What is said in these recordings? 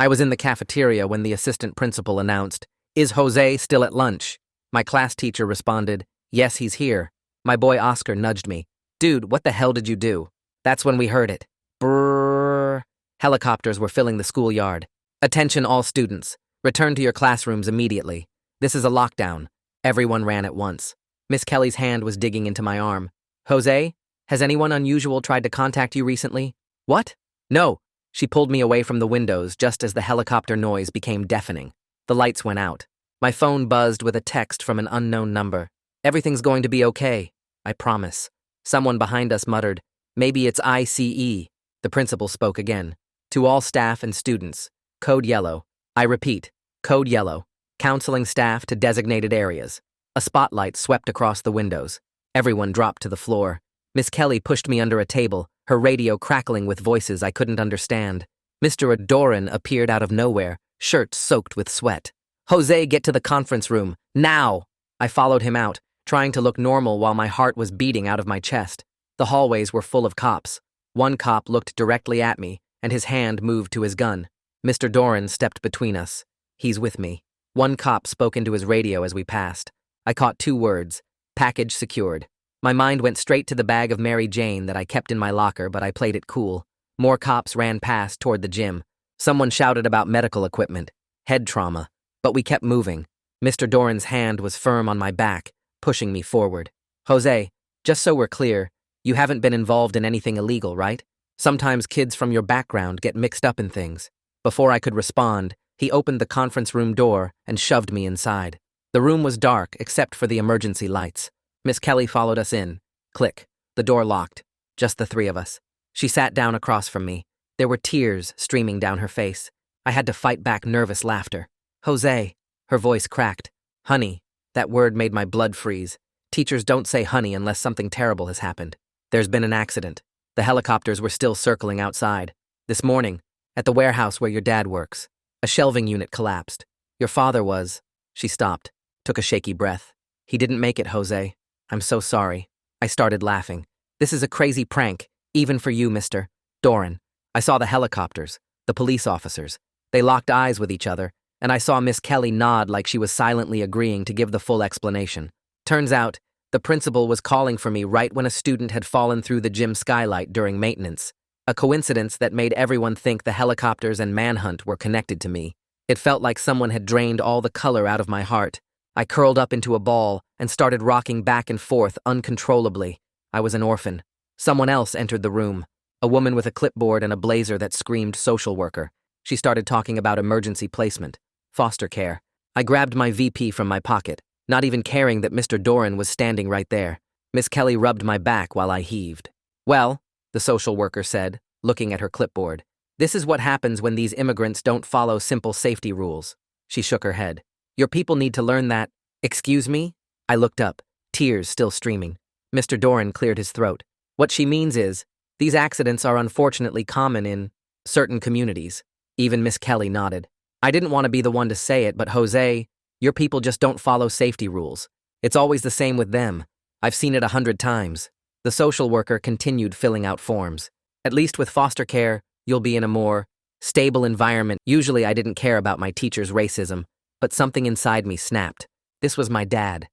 I was in the cafeteria when the assistant principal announced, "Is Jose still at lunch?" My class teacher responded, "Yes, he's here." My boy Oscar nudged me. "Dude, what the hell did you do?" That's when we heard it. Brrrr. Helicopters were filling the schoolyard. "Attention all students. Return to your classrooms immediately. This is a lockdown." Everyone ran at once. Miss Kelly's hand was digging into my arm. "Jose, has anyone unusual tried to contact you recently?" "What?" "No." She pulled me away from the windows just as the helicopter noise became deafening. The lights went out. My phone buzzed with a text from an unknown number. "Everything's going to be okay, I promise." Someone behind us muttered, "Maybe it's ICE." The principal spoke again. "To all staff and students, code yellow. I repeat, code yellow. Counseling staff to designated areas." A spotlight swept across the windows. Everyone dropped to the floor. Miss Kelly pushed me under a table, her radio crackling with voices I couldn't understand. Mr. Doran appeared out of nowhere, shirt soaked with sweat. "Jose, get to the conference room, now!" I followed him out, trying to look normal while my heart was beating out of my chest. The hallways were full of cops. One cop looked directly at me, and his hand moved to his gun. Mr. Doran stepped between us. "He's with me." One cop spoke into his radio as we passed. I caught 2 words: package secured. My mind went straight to the bag of Mary Jane that I kept in my locker, but I played it cool. More cops ran past toward the gym. Someone shouted about medical equipment, head trauma, but we kept moving. Mr. Doran's hand was firm on my back, pushing me forward. "Jose, just so we're clear, you haven't been involved in anything illegal, right? Sometimes kids from your background get mixed up in things." Before I could respond, he opened the conference room door and shoved me inside. The room was dark except for the emergency lights. Miss Kelly followed us in. Click. The door locked. Just the 3 of us. She sat down across from me. There were tears streaming down her face. I had to fight back nervous laughter. "Jose." Her voice cracked. "Honey." That word made my blood freeze. Teachers don't say honey unless something terrible has happened. "There's been an accident. The helicopters were still circling outside. This morning, at the warehouse where your dad works. A shelving unit collapsed. Your father was..." She stopped, took a shaky breath. "He didn't make it, Jose. I'm so sorry." I started laughing. "This is a crazy prank, even for you, Mr. Doran." I saw the helicopters, the police officers. They locked eyes with each other, and I saw Miss Kelly nod like she was silently agreeing to give the full explanation. Turns out, the principal was calling for me right when a student had fallen through the gym skylight during maintenance. A coincidence that made everyone think the helicopters and manhunt were connected to me. It felt like someone had drained all the color out of my heart. I curled up into a ball and started rocking back and forth uncontrollably. I was an orphan. Someone else entered the room, a woman with a clipboard and a blazer that screamed social worker. She started talking about emergency placement, foster care. I grabbed my VP from my pocket, not even caring that Mr. Doran was standing right there. Miss Kelly rubbed my back while I heaved. "Well," the social worker said, looking at her clipboard, "this is what happens when these immigrants don't follow simple safety rules." She shook her head. "Your people need to learn that." "Excuse me?" I looked up, tears still streaming. Mr. Doran cleared his throat. "What she means is, these accidents are unfortunately common in certain communities." Even Miss Kelly nodded. "I didn't want to be the one to say it, but Jose, your people just don't follow safety rules. It's always the same with them. I've seen it 100 times. The social worker continued filling out forms. "At least with foster care, you'll be in a more stable environment." Usually I didn't care about my teacher's racism, but something inside me snapped. This was my dad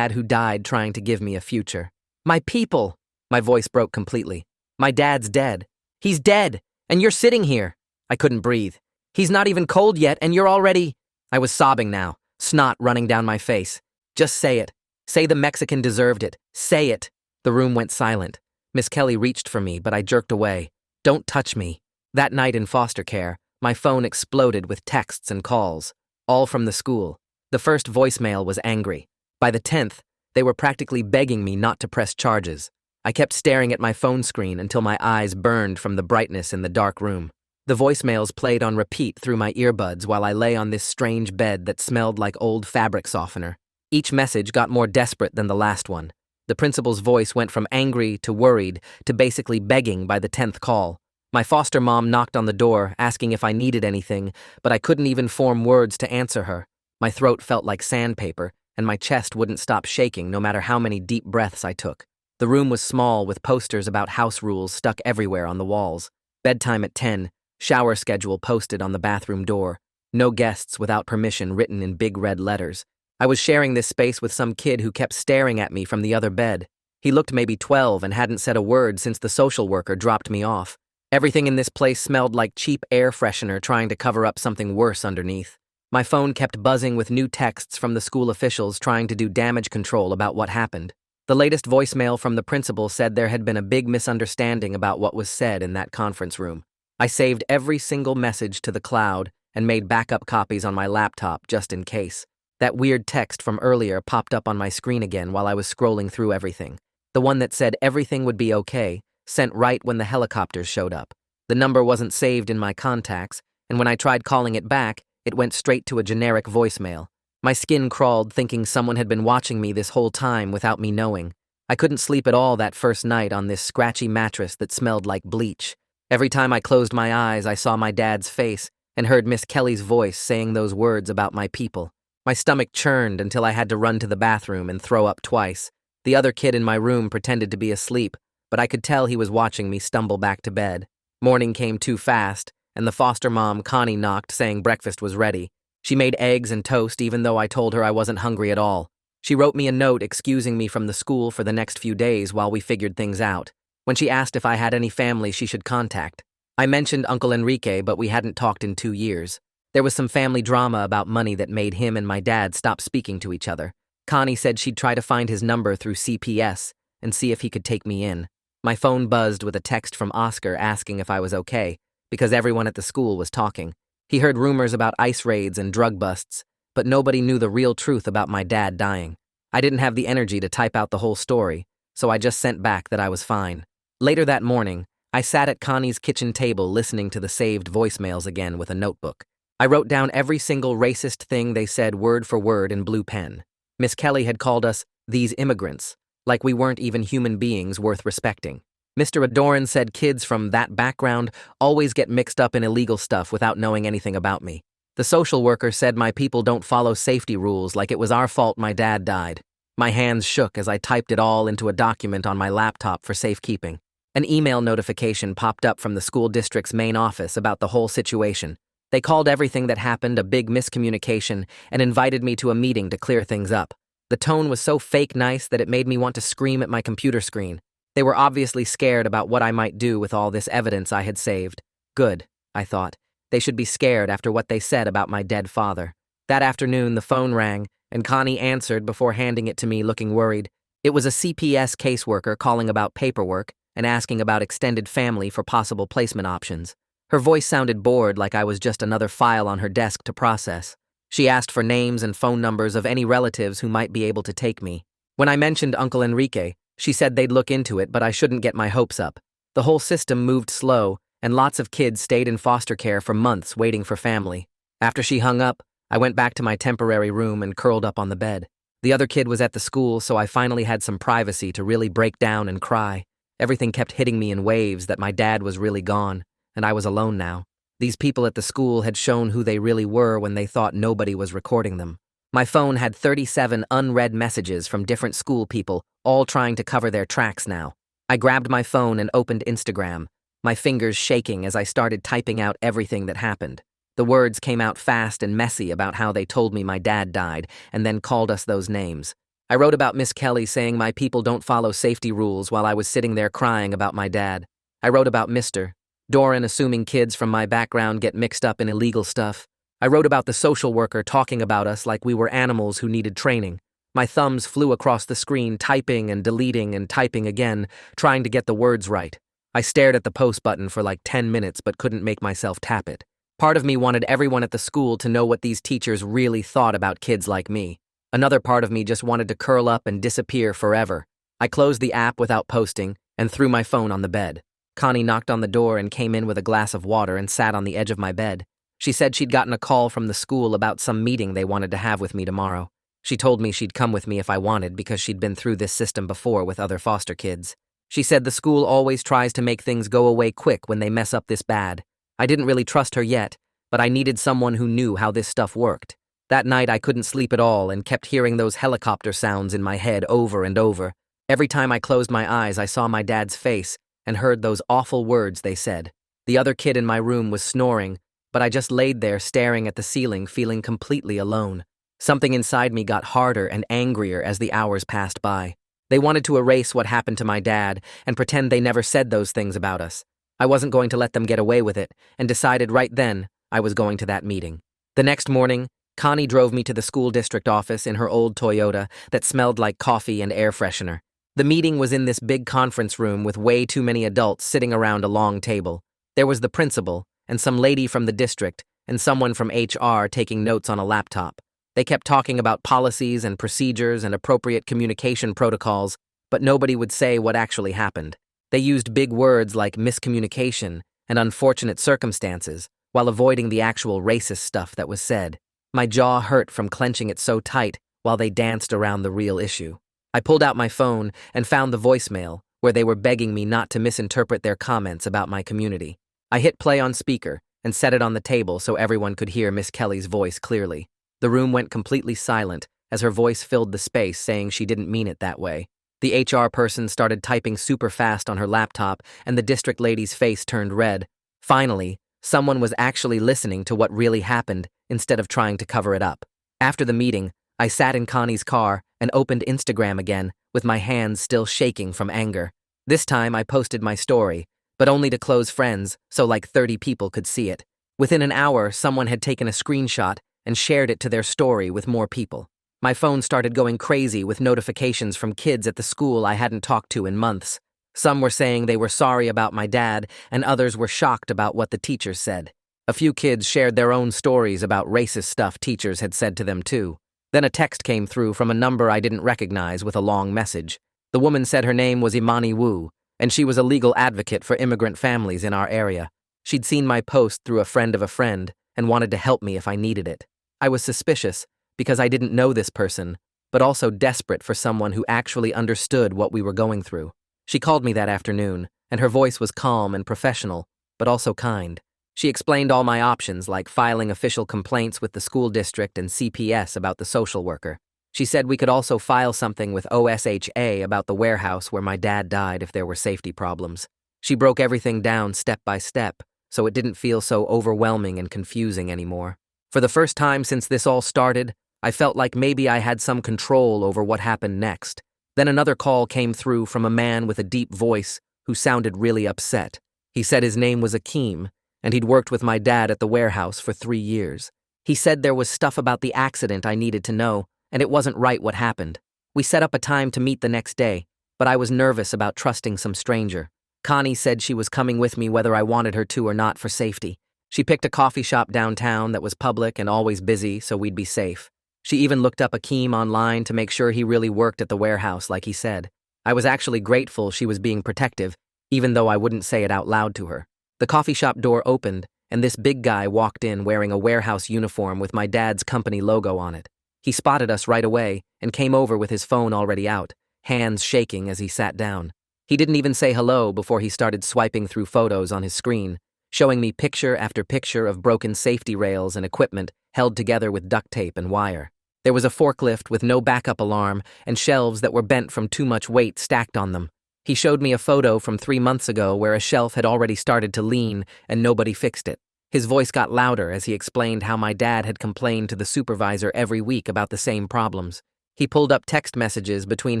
who died trying to give me a future. "My people!" My voice broke completely. "My dad's dead. He's dead, and you're sitting here." I couldn't breathe. "He's not even cold yet, and you're already..." I was sobbing now, snot running down my face. "Just say it. Say the Mexican deserved it. Say it." The room went silent. Miss Kelly reached for me, but I jerked away. "Don't touch me." That night in foster care, my phone exploded with texts and calls, all from the school. The first voicemail was angry. By the 10th, they were practically begging me not to press charges. I kept staring at my phone screen until my eyes burned from the brightness in the dark room. The voicemails played on repeat through my earbuds while I lay on this strange bed that smelled like old fabric softener. Each message got more desperate than the last one. The principal's voice went from angry to worried to basically begging by the 10th call. My foster mom knocked on the door, asking if I needed anything, but I couldn't even form words to answer her. My throat felt like sandpaper, and my chest wouldn't stop shaking no matter how many deep breaths I took. The room was small with posters about house rules stuck everywhere on the walls. Bedtime at 10, Shower schedule posted on the bathroom door. No guests without permission written in big red letters. I was sharing this space with some kid who kept staring at me from the other bed. He looked maybe 12 and hadn't said a word since the social worker dropped me off. Everything in this place smelled like cheap air freshener trying to cover up something worse underneath. My phone kept buzzing with new texts from the school officials trying to do damage control about what happened. The latest voicemail from the principal said there had been a big misunderstanding about what was said in that conference room. I saved every single message to the cloud and made backup copies on my laptop just in case. That weird text from earlier popped up on my screen again while I was scrolling through everything. The one that said everything would be okay, sent right when the helicopters showed up. The number wasn't saved in my contacts, and when I tried calling it back, it went straight to a generic voicemail. My skin crawled thinking someone had been watching me this whole time without me knowing. I couldn't sleep at all that first night on this scratchy mattress that smelled like bleach. Every time I closed my eyes, I saw my dad's face and heard Miss Kelly's voice saying those words about my people. My stomach churned until I had to run to the bathroom and throw up twice. The other kid in my room pretended to be asleep, but I could tell he was watching me stumble back to bed. Morning came too fast, and the foster mom, Connie, knocked saying breakfast was ready. She made eggs and toast even though I told her I wasn't hungry at all. She wrote me a note excusing me from the school for the next few days while we figured things out. When she asked if I had any family she should contact, I mentioned Uncle Enrique, but we hadn't talked in 2 years. There was some family drama about money that made him and my dad stop speaking to each other. Connie said she'd try to find his number through CPS and see if he could take me in. My phone buzzed with a text from Oscar asking if I was okay, because everyone at the school was talking. He heard rumors about ICE raids and drug busts, but nobody knew the real truth about my dad dying. I didn't have the energy to type out the whole story, so I just sent back that I was fine. Later that morning, I sat at Connie's kitchen table listening to the saved voicemails again with a notebook. I wrote down every single racist thing they said word for word in blue pen. Miss Kelly had called us these immigrants, like we weren't even human beings worth respecting. Mr. Adoran said kids from that background always get mixed up in illegal stuff without knowing anything about me. The social worker said my people don't follow safety rules like it was our fault my dad died. My hands shook as I typed it all into a document on my laptop for safekeeping. An email notification popped up from the school district's main office about the whole situation. They called everything that happened a big miscommunication and invited me to a meeting to clear things up. The tone was so fake nice that it made me want to scream at my computer screen. They were obviously scared about what I might do with all this evidence I had saved. Good, I thought. They should be scared after what they said about my dead father. That afternoon, the phone rang, and Connie answered before handing it to me looking worried. It was a CPS caseworker calling about paperwork and asking about extended family for possible placement options. Her voice sounded bored, like I was just another file on her desk to process. She asked for names and phone numbers of any relatives who might be able to take me. When I mentioned Uncle Enrique, she said they'd look into it, but I shouldn't get my hopes up. The whole system moved slow, and lots of kids stayed in foster care for months waiting for family. After she hung up, I went back to my temporary room and curled up on the bed. The other kid was at the school, so I finally had some privacy to really break down and cry. Everything kept hitting me in waves that my dad was really gone, and I was alone now. These people at the school had shown who they really were when they thought nobody was recording them. My phone had 37 unread messages from different school people, all trying to cover their tracks now. I grabbed my phone and opened Instagram, my fingers shaking as I started typing out everything that happened. The words came out fast and messy about how they told me my dad died and then called us those names. I wrote about Miss Kelly saying my people don't follow safety rules while I was sitting there crying about my dad. I wrote about Mr. Doran assuming kids from my background get mixed up in illegal stuff. I wrote about the social worker talking about us like we were animals who needed training. My thumbs flew across the screen, typing and deleting and typing again, trying to get the words right. I stared at the post button for like 10 minutes but couldn't make myself tap it. Part of me wanted everyone at the school to know what these teachers really thought about kids like me. Another part of me just wanted to curl up and disappear forever. I closed the app without posting and threw my phone on the bed. Connie knocked on the door and came in with a glass of water and sat on the edge of my bed. She said she'd gotten a call from the school about some meeting they wanted to have with me tomorrow. She told me she'd come with me if I wanted because she'd been through this system before with other foster kids. She said the school always tries to make things go away quick when they mess up this bad. I didn't really trust her yet, but I needed someone who knew how this stuff worked. That night I couldn't sleep at all and kept hearing those helicopter sounds in my head over and over. Every time I closed my eyes I saw my dad's face and heard those awful words they said. The other kid in my room was snoring, but I just laid there staring at the ceiling, feeling completely alone. Something inside me got harder and angrier as the hours passed by. They wanted to erase what happened to my dad and pretend they never said those things about us. I wasn't going to let them get away with it, and decided right then I was going to that meeting. The next morning, Connie drove me to the school district office in her old Toyota that smelled like coffee and air freshener. The meeting was in this big conference room with way too many adults sitting around a long table. There was the principal, and some lady from the district, and someone from HR taking notes on a laptop. They kept talking about policies and procedures and appropriate communication protocols, but nobody would say what actually happened. They used big words like miscommunication and unfortunate circumstances, while avoiding the actual racist stuff that was said. My jaw hurt from clenching it so tight while they danced around the real issue. I pulled out my phone and found the voicemail, where they were begging me not to misinterpret their comments about my community. I hit play on speaker and set it on the table so everyone could hear Miss Kelly's voice clearly. The room went completely silent as her voice filled the space, saying she didn't mean it that way. The HR person started typing super fast on her laptop, and the district lady's face turned red. Finally, someone was actually listening to what really happened instead of trying to cover it up. After the meeting, I sat in Connie's car and opened Instagram again, with my hands still shaking from anger. This time I posted my story, but only to close friends, so like 30 people could see it. Within an hour, someone had taken a screenshot and shared it to their story with more people. My phone started going crazy with notifications from kids at the school I hadn't talked to in months. Some were saying they were sorry about my dad, and others were shocked about what the teachers said. A few kids shared their own stories about racist stuff teachers had said to them too. Then a text came through from a number I didn't recognize with a long message. The woman said her name was Imani Wu, and she was a legal advocate for immigrant families in our area. She'd seen my post through a friend of a friend and wanted to help me if I needed it. I was suspicious because I didn't know this person, but also desperate for someone who actually understood what we were going through. She called me that afternoon, and her voice was calm and professional, but also kind. She explained all my options, like filing official complaints with the school district and CPS about the social worker. She said we could also file something with OSHA about the warehouse where my dad died if there were safety problems. She broke everything down step by step, so it didn't feel so overwhelming and confusing anymore. For the first time since this all started, I felt like maybe I had some control over what happened next. Then another call came through from a man with a deep voice who sounded really upset. He said his name was Akeem, and he'd worked with my dad at the warehouse for 3 years. He said there was stuff about the accident I needed to know, and it wasn't right what happened. We set up a time to meet the next day, but I was nervous about trusting some stranger. Connie said she was coming with me whether I wanted her to or not for safety. She picked a coffee shop downtown that was public and always busy so we'd be safe. She even looked up Akeem online to make sure he really worked at the warehouse like he said. I was actually grateful she was being protective, even though I wouldn't say it out loud to her. The coffee shop door opened, and this big guy walked in wearing a warehouse uniform with my dad's company logo on it. He spotted us right away and came over with his phone already out, hands shaking as he sat down. He didn't even say hello before he started swiping through photos on his screen, showing me picture after picture of broken safety rails and equipment held together with duct tape and wire. There was a forklift with no backup alarm and shelves that were bent from too much weight stacked on them. He showed me a photo from 3 months ago where a shelf had already started to lean and nobody fixed it. His voice got louder as he explained how my dad had complained to the supervisor every week about the same problems. He pulled up text messages between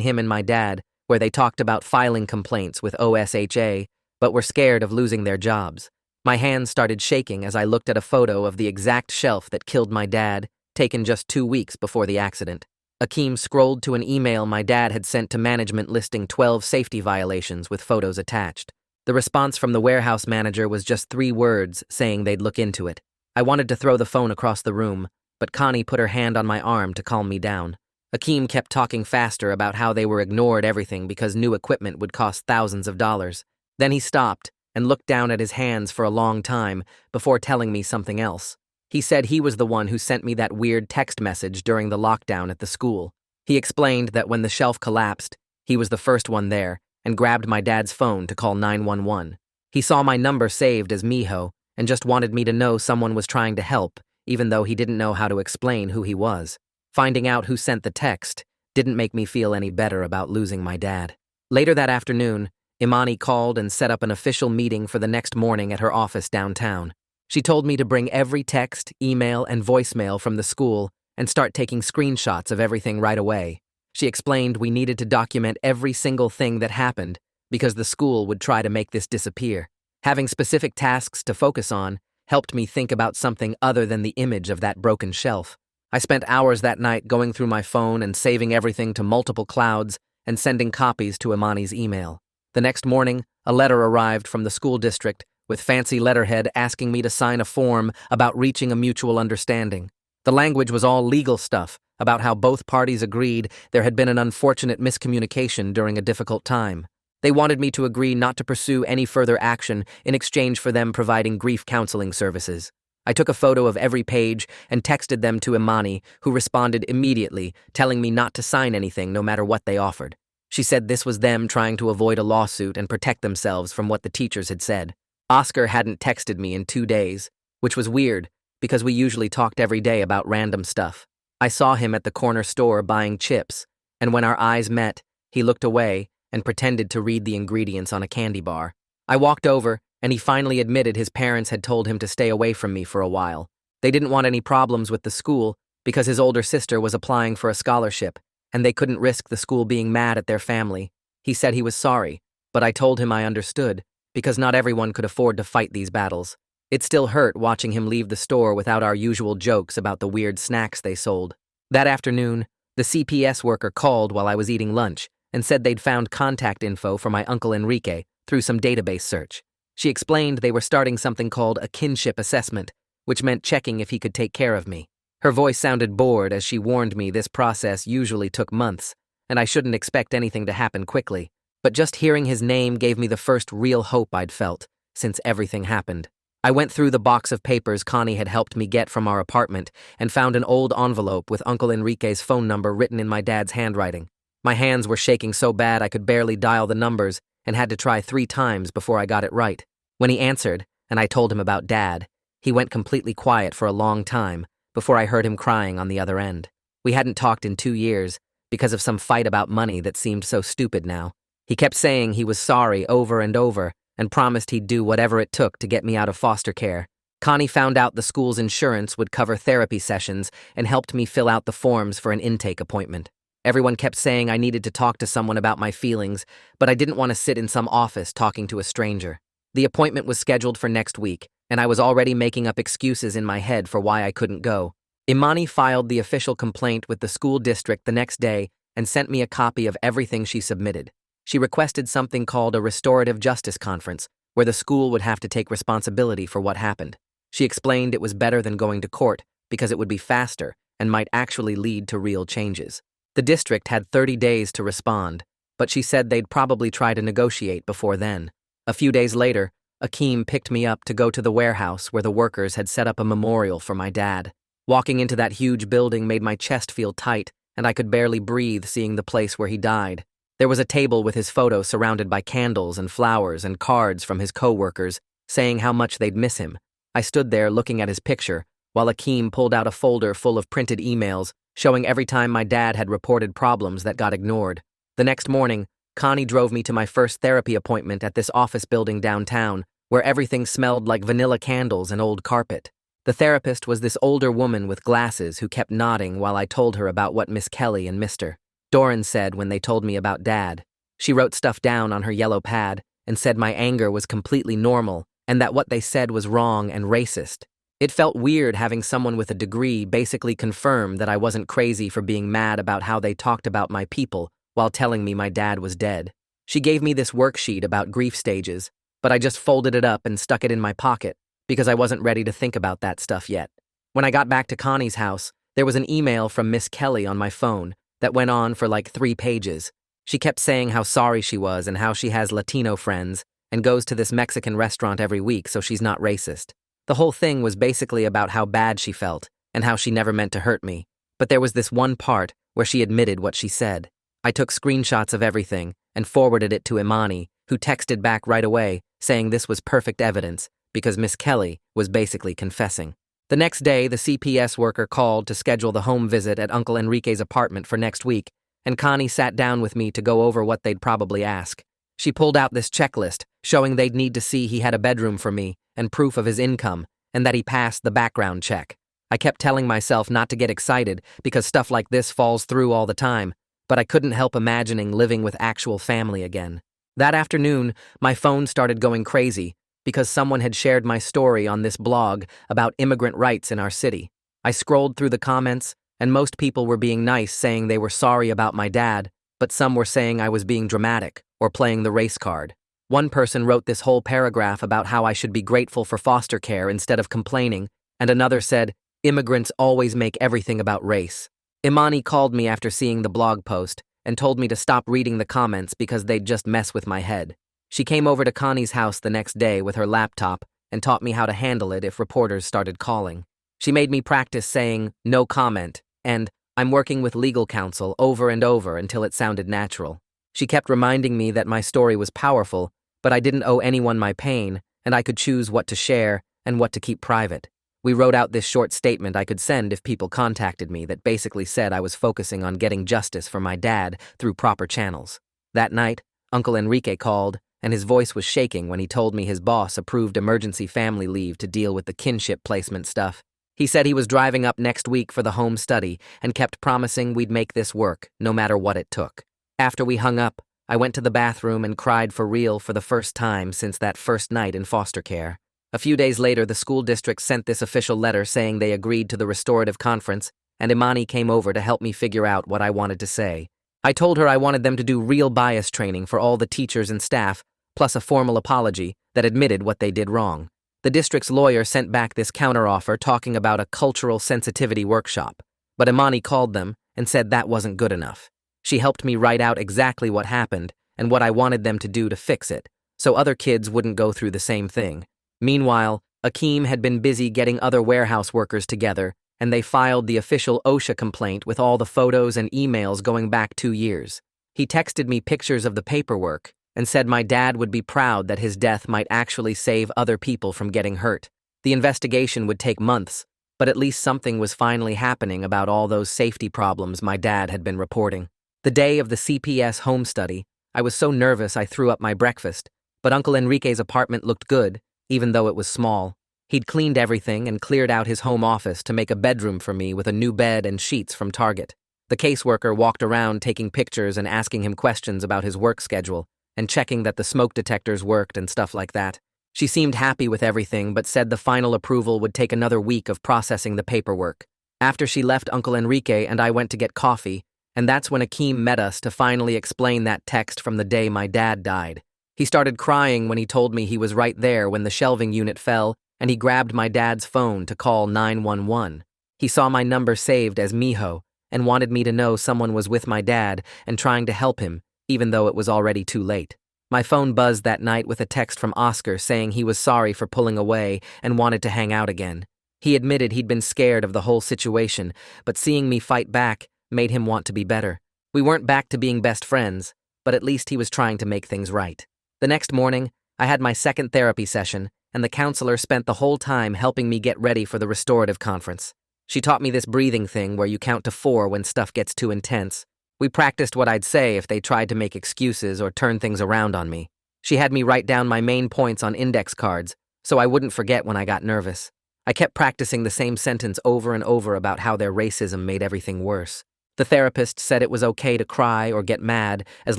him and my dad where they talked about filing complaints with OSHA, but were scared of losing their jobs. My hands started shaking as I looked at a photo of the exact shelf that killed my dad, taken just 2 weeks before the accident. Akeem scrolled to an email my dad had sent to management listing 12 safety violations with photos attached. The response from the warehouse manager was just 3 words saying they'd look into it. I wanted to throw the phone across the room, but Connie put her hand on my arm to calm me down. Akeem kept talking faster about how they were ignored everything because new equipment would cost thousands of dollars. Then he stopped and looked down at his hands for a long time before telling me something else. He said he was the one who sent me that weird text message during the lockdown at the school. He explained that when the shelf collapsed, he was the first one there and grabbed my dad's phone to call 911. He saw my number saved as Miho and just wanted me to know someone was trying to help, even though he didn't know how to explain who he was. Finding out who sent the text didn't make me feel any better about losing my dad. Later that afternoon, Imani called and set up an official meeting for the next morning at her office downtown. She told me to bring every text, email, and voicemail from the school and start taking screenshots of everything right away. She explained we needed to document every single thing that happened because the school would try to make this disappear. Having specific tasks to focus on helped me think about something other than the image of that broken shelf. I spent hours that night going through my phone and saving everything to multiple clouds and sending copies to Imani's email. The next morning, a letter arrived from the school district with fancy letterhead asking me to sign a form about reaching a mutual understanding. The language was all legal stuff about how both parties agreed there had been an unfortunate miscommunication during a difficult time. They wanted me to agree not to pursue any further action in exchange for them providing grief counseling services. I took a photo of every page and texted them to Imani, who responded immediately, telling me not to sign anything no matter what they offered. She said this was them trying to avoid a lawsuit and protect themselves from what the teachers had said. Oscar hadn't texted me in 2 days, which was weird because we usually talked every day about random stuff. I saw him at the corner store buying chips, and when our eyes met, he looked away and pretended to read the ingredients on a candy bar. I walked over, and he finally admitted his parents had told him to stay away from me for a while. They didn't want any problems with the school because his older sister was applying for a scholarship, and they couldn't risk the school being mad at their family. He said he was sorry, but I told him I understood, because not everyone could afford to fight these battles. It still hurt watching him leave the store without our usual jokes about the weird snacks they sold. That afternoon, the CPS worker called while I was eating lunch and said they'd found contact info for my Uncle Enrique through some database search. She explained they were starting something called a kinship assessment, which meant checking if he could take care of me. Her voice sounded bored as she warned me this process usually took months, and I shouldn't expect anything to happen quickly. But just hearing his name gave me the first real hope I'd felt since everything happened. I went through the box of papers Connie had helped me get from our apartment and found an old envelope with Uncle Enrique's phone number written in my dad's handwriting. My hands were shaking so bad I could barely dial the numbers and had to try 3 times before I got it right. When he answered, and I told him about Dad, he went completely quiet for a long time before I heard him crying on the other end. We hadn't talked in 2 years because of some fight about money that seemed so stupid now. He kept saying he was sorry over and over and promised he'd do whatever it took to get me out of foster care. Connie found out the school's insurance would cover therapy sessions and helped me fill out the forms for an intake appointment. Everyone kept saying I needed to talk to someone about my feelings, but I didn't want to sit in some office talking to a stranger. The appointment was scheduled for next week, and I was already making up excuses in my head for why I couldn't go. Imani filed the official complaint with the school district the next day and sent me a copy of everything she submitted. She requested something called a restorative justice conference, where the school would have to take responsibility for what happened. She explained it was better than going to court because it would be faster and might actually lead to real changes. The district had 30 days to respond, but she said they'd probably try to negotiate before then. A few days later, Akeem picked me up to go to the warehouse where the workers had set up a memorial for my dad. Walking into that huge building made my chest feel tight, and I could barely breathe seeing the place where he died. There was a table with his photo surrounded by candles and flowers and cards from his co-workers, saying how much they'd miss him. I stood there looking at his picture, while Akeem pulled out a folder full of printed emails, showing every time my dad had reported problems that got ignored. The next morning, Connie drove me to my first therapy appointment at this office building downtown, where everything smelled like vanilla candles and old carpet. The therapist was this older woman with glasses who kept nodding while I told her about what Miss Kelly and Mr. Doran said when they told me about Dad. She wrote stuff down on her yellow pad and said my anger was completely normal and that what they said was wrong and racist. It felt weird having someone with a degree basically confirm that I wasn't crazy for being mad about how they talked about my people while telling me my dad was dead. She gave me this worksheet about grief stages, but I just folded it up and stuck it in my pocket because I wasn't ready to think about that stuff yet. When I got back to Connie's house, there was an email from Miss Kelly on my phone that went on for like 3 pages. She kept saying how sorry she was and how she has Latino friends and goes to this Mexican restaurant every week so she's not racist. The whole thing was basically about how bad she felt and how she never meant to hurt me, but there was this one part where she admitted what she said. I took screenshots of everything and forwarded it to Imani, who texted back right away saying this was perfect evidence because Miss Kelly was basically confessing. The next day, the CPS worker called to schedule the home visit at Uncle Enrique's apartment for next week, and Connie sat down with me to go over what they'd probably ask. She pulled out this checklist, showing they'd need to see he had a bedroom for me and proof of his income, and that he passed the background check. I kept telling myself not to get excited because stuff like this falls through all the time, but I couldn't help imagining living with actual family again. That afternoon, my phone started going crazy because someone had shared my story on this blog about immigrant rights in our city. I scrolled through the comments, and most people were being nice, saying they were sorry about my dad, but some were saying I was being dramatic or playing the race card. One person wrote this whole paragraph about how I should be grateful for foster care instead of complaining, and another said, "Immigrants always make everything about race." Imani called me after seeing the blog post and told me to stop reading the comments because they'd just mess with my head. She came over to Connie's house the next day with her laptop and taught me how to handle it if reporters started calling. She made me practice saying, "No comment," and "I'm working with legal counsel" over and over until it sounded natural. She kept reminding me that my story was powerful, but I didn't owe anyone my pain, and I could choose what to share and what to keep private. We wrote out this short statement I could send if people contacted me that basically said I was focusing on getting justice for my dad through proper channels. That night, Uncle Enrique called, and his voice was shaking when he told me his boss approved emergency family leave to deal with the kinship placement stuff. He said he was driving up next week for the home study and kept promising we'd make this work, no matter what it took. After we hung up, I went to the bathroom and cried for real for the first time since that first night in foster care. A few days later, the school district sent this official letter saying they agreed to the restorative conference, and Imani came over to help me figure out what I wanted to say. I told her I wanted them to do real bias training for all the teachers and staff, plus a formal apology that admitted what they did wrong. The district's lawyer sent back this counteroffer talking about a cultural sensitivity workshop, but Imani called them and said that wasn't good enough. She helped me write out exactly what happened and what I wanted them to do to fix it, so other kids wouldn't go through the same thing. Meanwhile, Akeem had been busy getting other warehouse workers together, and they filed the official OSHA complaint with all the photos and emails going back 2 years. He texted me pictures of the paperwork and said my dad would be proud that his death might actually save other people from getting hurt. The investigation would take months, but at least something was finally happening about all those safety problems my dad had been reporting. The day of the CPS home study, I was so nervous I threw up my breakfast, but Uncle Enrique's apartment looked good, even though it was small. He'd cleaned everything and cleared out his home office to make a bedroom for me with a new bed and sheets from Target. The caseworker walked around taking pictures and asking him questions about his work schedule and checking that the smoke detectors worked and stuff like that. She seemed happy with everything but said the final approval would take another week of processing the paperwork. After she left, Uncle Enrique and I went to get coffee, and that's when Akeem met us to finally explain that text from the day my dad died. He started crying when he told me he was right there when the shelving unit fell, and he grabbed my dad's phone to call 911. He saw my number saved as Miho and wanted me to know someone was with my dad and trying to help him, even though it was already too late. My phone buzzed that night with a text from Oscar saying he was sorry for pulling away and wanted to hang out again. He admitted he'd been scared of the whole situation, but seeing me fight back made him want to be better. We weren't back to being best friends, but at least he was trying to make things right. The next morning, I had my second therapy session, and the counselor spent the whole time helping me get ready for the restorative conference. She taught me this breathing thing where you count to 4 when stuff gets too intense. We practiced what I'd say if they tried to make excuses or turn things around on me. She had me write down my main points on index cards, so I wouldn't forget when I got nervous. I kept practicing the same sentence over and over about how their racism made everything worse. The therapist said it was okay to cry or get mad as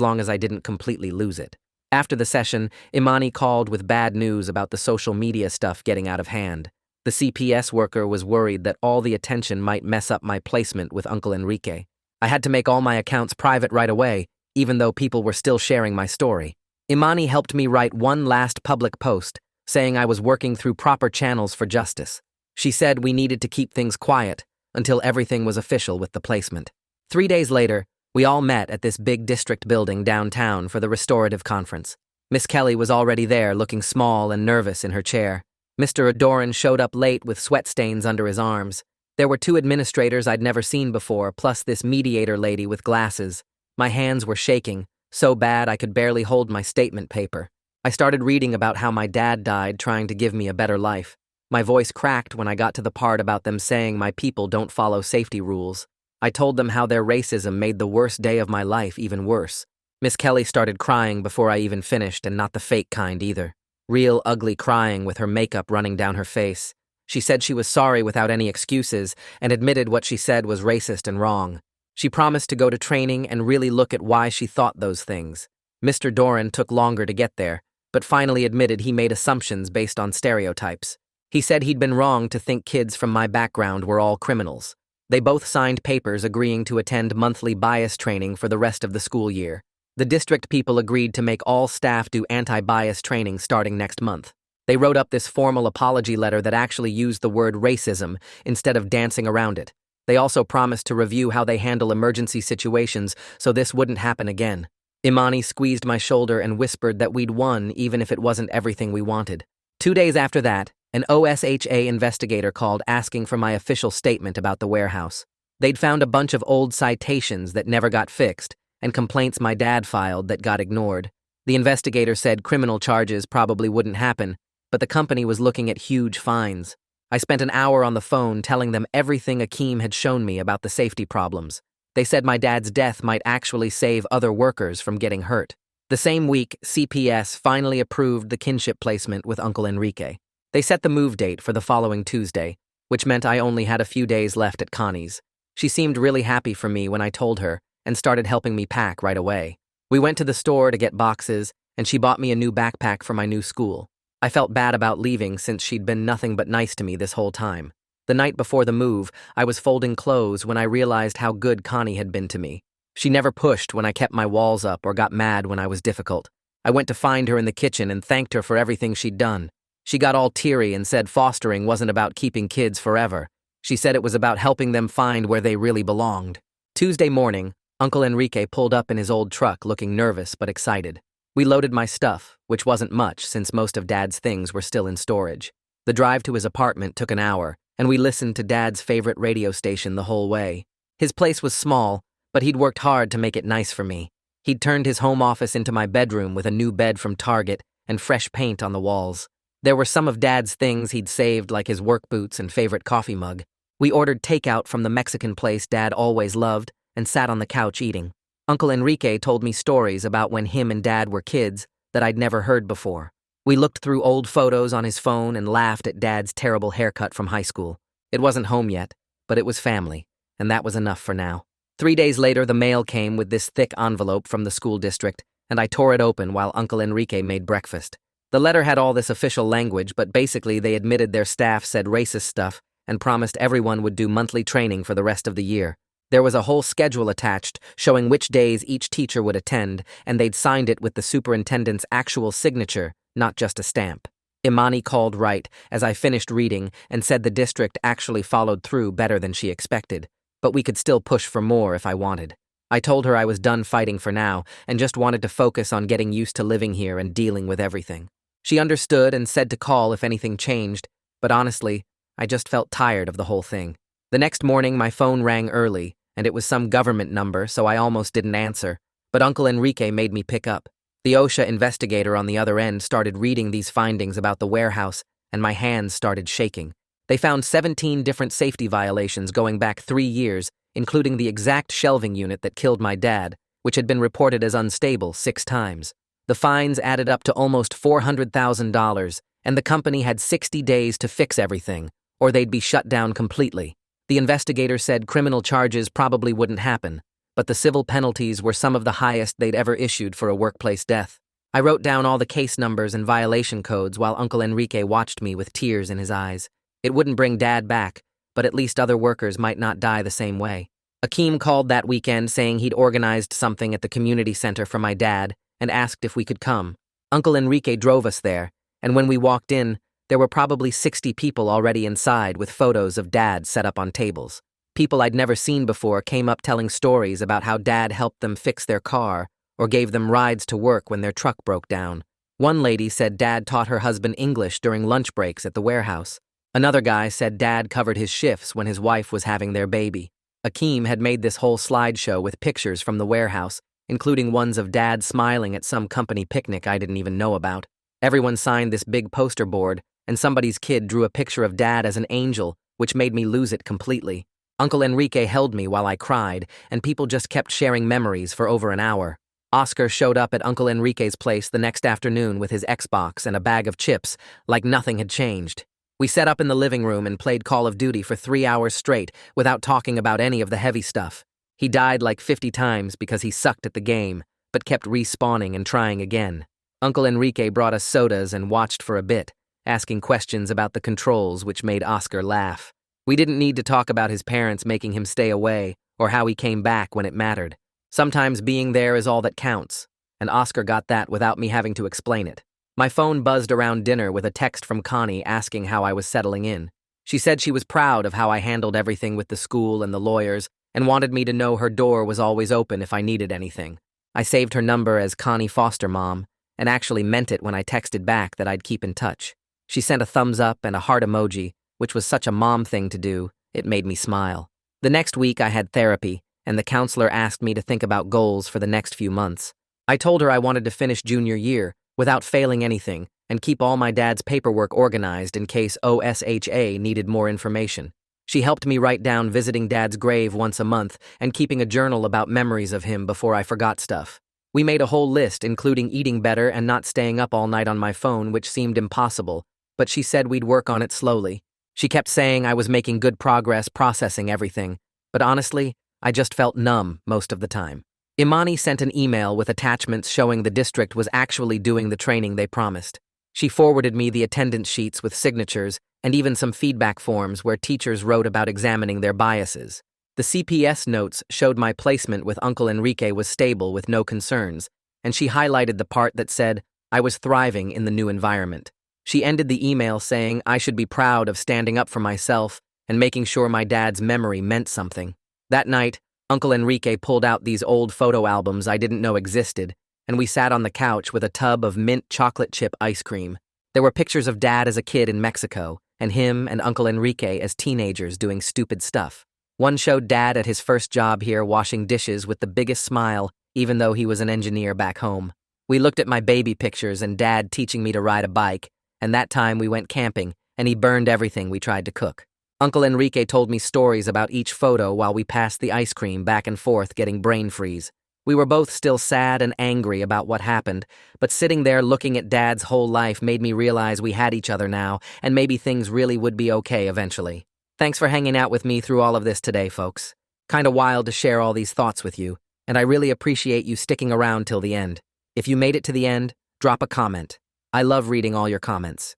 long as I didn't completely lose it. After the session, Imani called with bad news about the social media stuff getting out of hand. The CPS worker was worried that all the attention might mess up my placement with Uncle Enrique. I had to make all my accounts private right away, even though people were still sharing my story. Imani helped me write one last public post, saying I was working through proper channels for justice. She said we needed to keep things quiet until everything was official with the placement. 3 days later, we all met at this big district building downtown for the restorative conference. Miss Kelly was already there, looking small and nervous in her chair. Mr. Adoran showed up late with sweat stains under his arms. There were 2 administrators I'd never seen before, plus this mediator lady with glasses. My hands were shaking, so bad I could barely hold my statement paper. I started reading about how my dad died trying to give me a better life. My voice cracked when I got to the part about them saying my people don't follow safety rules. I told them how their racism made the worst day of my life even worse. Miss Kelly started crying before I even finished, and not the fake kind either. Real ugly crying with her makeup running down her face. She said she was sorry without any excuses and admitted what she said was racist and wrong. She promised to go to training and really look at why she thought those things. Mr. Doran took longer to get there, but finally admitted he made assumptions based on stereotypes. He said he'd been wrong to think kids from my background were all criminals. They both signed papers agreeing to attend monthly bias training for the rest of the school year. The district people agreed to make all staff do anti-bias training starting next month. They wrote up this formal apology letter that actually used the word racism instead of dancing around it. They also promised to review how they handle emergency situations so this wouldn't happen again. Imani squeezed my shoulder and whispered that we'd won even if it wasn't everything we wanted. 2 days after that, an OSHA investigator called asking for my official statement about the warehouse. They'd found a bunch of old citations that never got fixed, and complaints my dad filed that got ignored. The investigator said criminal charges probably wouldn't happen, but the company was looking at huge fines. I spent an hour on the phone telling them everything Akeem had shown me about the safety problems. They said my dad's death might actually save other workers from getting hurt. The same week, CPS finally approved the kinship placement with Uncle Enrique. They set the move date for the following Tuesday, which meant I only had a few days left at Connie's. She seemed really happy for me when I told her and started helping me pack right away. We went to the store to get boxes, and she bought me a new backpack for my new school. I felt bad about leaving since she'd been nothing but nice to me this whole time. The night before the move, I was folding clothes when I realized how good Connie had been to me. She never pushed when I kept my walls up or got mad when I was difficult. I went to find her in the kitchen and thanked her for everything she'd done. She got all teary and said fostering wasn't about keeping kids forever. She said it was about helping them find where they really belonged. Tuesday morning, Uncle Enrique pulled up in his old truck looking nervous but excited. We loaded my stuff, which wasn't much since most of Dad's things were still in storage. The drive to his apartment took an hour, and we listened to Dad's favorite radio station the whole way. His place was small, but he'd worked hard to make it nice for me. He'd turned his home office into my bedroom with a new bed from Target and fresh paint on the walls. There were some of Dad's things he'd saved, like his work boots and favorite coffee mug. We ordered takeout from the Mexican place Dad always loved and sat on the couch eating. Uncle Enrique told me stories about when him and Dad were kids that I'd never heard before. We looked through old photos on his phone and laughed at Dad's terrible haircut from high school. It wasn't home yet, but it was family, and that was enough for now. 3 days later, the mail came with this thick envelope from the school district, and I tore it open while Uncle Enrique made breakfast. The letter had all this official language, but basically they admitted their staff said racist stuff and promised everyone would do monthly training for the rest of the year. There was a whole schedule attached showing which days each teacher would attend, and they'd signed it with the superintendent's actual signature, not just a stamp. Imani called right as I finished reading and said the district actually followed through better than she expected, but we could still push for more if I wanted. I told her I was done fighting for now and just wanted to focus on getting used to living here and dealing with everything. She understood and said to call if anything changed, but honestly, I just felt tired of the whole thing. The next morning, my phone rang early, and it was some government number, so I almost didn't answer, but Uncle Enrique made me pick up. The OSHA investigator on the other end started reading these findings about the warehouse, and my hands started shaking. They found 17 different safety violations going back 3 years, including the exact shelving unit that killed my dad, which had been reported as unstable 6 times. The fines added up to almost $400,000, and the company had 60 days to fix everything, or they'd be shut down completely. The investigator said criminal charges probably wouldn't happen, but the civil penalties were some of the highest they'd ever issued for a workplace death. I wrote down all the case numbers and violation codes while Uncle Enrique watched me with tears in his eyes. It wouldn't bring Dad back, but at least other workers might not die the same way. Akeem called that weekend saying he'd organized something at the community center for my dad and asked if we could come. Uncle Enrique drove us there, and when we walked in, there were probably 60 people already inside with photos of Dad set up on tables. People I'd never seen before came up telling stories about how Dad helped them fix their car or gave them rides to work when their truck broke down. One lady said Dad taught her husband English during lunch breaks at the warehouse. Another guy said Dad covered his shifts when his wife was having their baby. Akeem had made this whole slideshow with pictures from the warehouse, including ones of Dad smiling at some company picnic I didn't even know about. Everyone signed this big poster board, and somebody's kid drew a picture of Dad as an angel, which made me lose it completely. Uncle Enrique held me while I cried, and people just kept sharing memories for over an hour. Oscar showed up at Uncle Enrique's place the next afternoon with his Xbox and a bag of chips, like nothing had changed. We set up in the living room and played Call of Duty for 3 hours straight without talking about any of the heavy stuff. He died like 50 times because he sucked at the game, but kept respawning and trying again. Uncle Enrique brought us sodas and watched for a bit, asking questions about the controls, which made Oscar laugh. We didn't need to talk about his parents making him stay away or how he came back when it mattered. Sometimes being there is all that counts, and Oscar got that without me having to explain it. My phone buzzed around dinner with a text from Connie asking how I was settling in. She said she was proud of how I handled everything with the school and the lawyers and wanted me to know her door was always open if I needed anything. I saved her number as Connie Foster Mom and actually meant it when I texted back that I'd keep in touch. She sent a thumbs up and a heart emoji, which was such a mom thing to do, it made me smile. The next week I had therapy, and the counselor asked me to think about goals for the next few months. I told her I wanted to finish junior year without failing anything and keep all my dad's paperwork organized in case OSHA needed more information. She helped me write down visiting Dad's grave once a month and keeping a journal about memories of him before I forgot stuff. We made a whole list, including eating better and not staying up all night on my phone, which seemed impossible, but she said we'd work on it slowly. She kept saying I was making good progress processing everything, but honestly, I just felt numb most of the time. Imani sent an email with attachments showing the district was actually doing the training they promised. She forwarded me the attendance sheets with signatures and even some feedback forms where teachers wrote about examining their biases. The CPS notes showed my placement with Uncle Enrique was stable with no concerns, and she highlighted the part that said I was thriving in the new environment. She ended the email saying I should be proud of standing up for myself and making sure my dad's memory meant something. That night, Uncle Enrique pulled out these old photo albums I didn't know existed, and we sat on the couch with a tub of mint chocolate chip ice cream. There were pictures of Dad as a kid in Mexico, and him and Uncle Enrique as teenagers doing stupid stuff. One showed Dad at his first job here washing dishes with the biggest smile, even though he was an engineer back home. We looked at my baby pictures and Dad teaching me to ride a bike, and that time we went camping, and he burned everything we tried to cook. Uncle Enrique told me stories about each photo while we passed the ice cream back and forth getting brain freeze. We were both still sad and angry about what happened, but sitting there looking at Dad's whole life made me realize we had each other now, and maybe things really would be okay eventually. Thanks for hanging out with me through all of this today, folks. Kinda wild to share all these thoughts with you, and I really appreciate you sticking around till the end. If you made it to the end, drop a comment. I love reading all your comments.